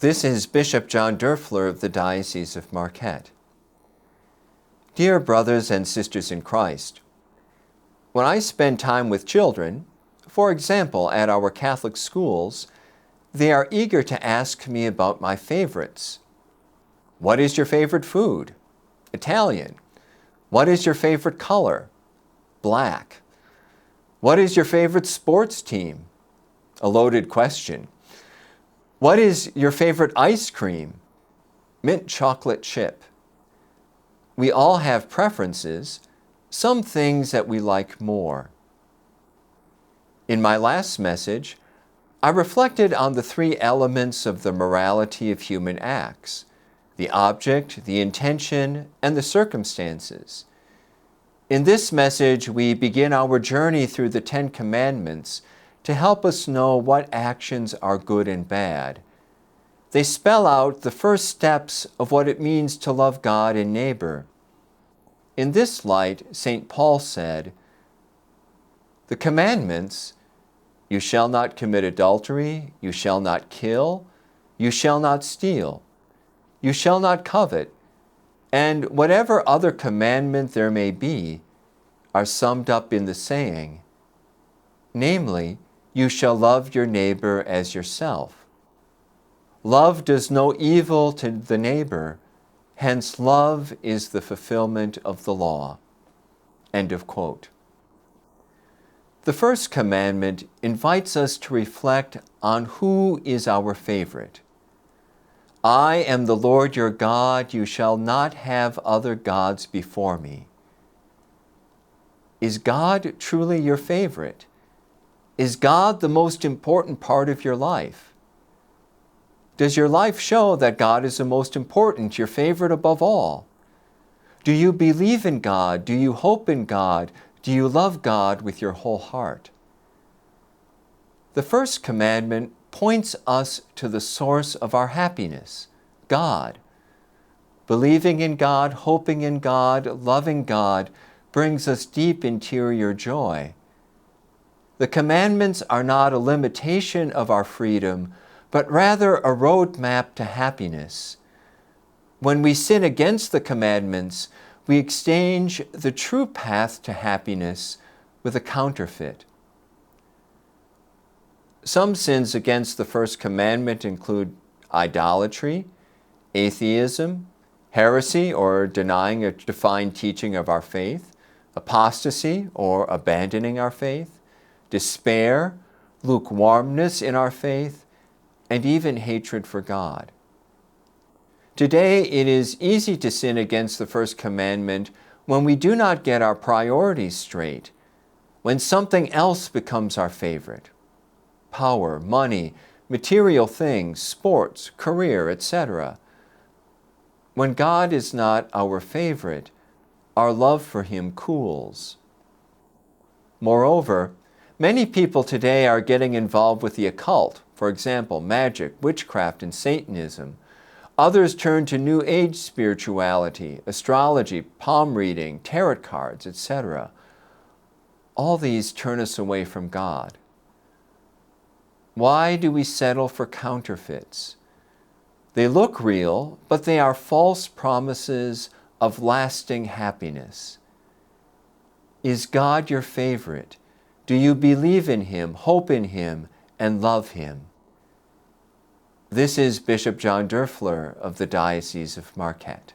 This is Bishop John Doerfler of the Diocese of Marquette. Dear brothers and sisters in Christ, when I spend time with children, for example at our Catholic schools, they are eager to ask me about my favorites. What is your favorite food? Italian. What is your favorite color? Black. What is your favorite sports team? A loaded question. What is your favorite ice cream? Mint chocolate chip. We all have preferences, some things that we like more. In my last message, I reflected on the three elements of the morality of human acts: the object, the intention, and the circumstances. In this message, we begin our journey through the Ten Commandments to help us know what actions are good and bad. They spell out the first steps of what it means to love God and neighbor. In this light, St. Paul said, "The commandments, you shall not commit adultery, you shall not kill, you shall not steal, you shall not covet, and whatever other commandment there may be, are summed up in the saying, namely, you shall love your neighbor as yourself. Love does no evil to the neighbor, hence love is the fulfillment of the law." End of quote. The first commandment invites us to reflect on who is our favorite. "I am the Lord your God, you shall not have other gods before me." Is God truly your favorite? Is God the most important part of your life? Does your life show that God is the most important, your favorite above all? Do you believe in God? Do you hope in God? Do you love God with your whole heart? The first commandment points us to the source of our happiness, God. Believing in God, hoping in God, loving God brings us deep interior joy. The commandments are not a limitation of our freedom, but rather a roadmap to happiness. When we sin against the commandments, we exchange the true path to happiness with a counterfeit. Some sins against the first commandment include idolatry, atheism, heresy or denying a defined teaching of our faith, apostasy or abandoning our faith, despair, lukewarmness in our faith, and even hatred for God. Today, it is easy to sin against the first commandment when we do not get our priorities straight, when something else becomes our favorite. Power, money, material things, sports, career, etc. When God is not our favorite, our love for Him cools. Moreover, many people today are getting involved with the occult, for example, magic, witchcraft, and Satanism. Others turn to New Age spirituality, astrology, palm reading, tarot cards, etc. All these turn us away from God. Why do we settle for counterfeits? They look real, but they are false promises of lasting happiness. Is God your favorite? Do you believe in Him, hope in Him, and love Him? This is Bishop John Doerfler of the Diocese of Marquette.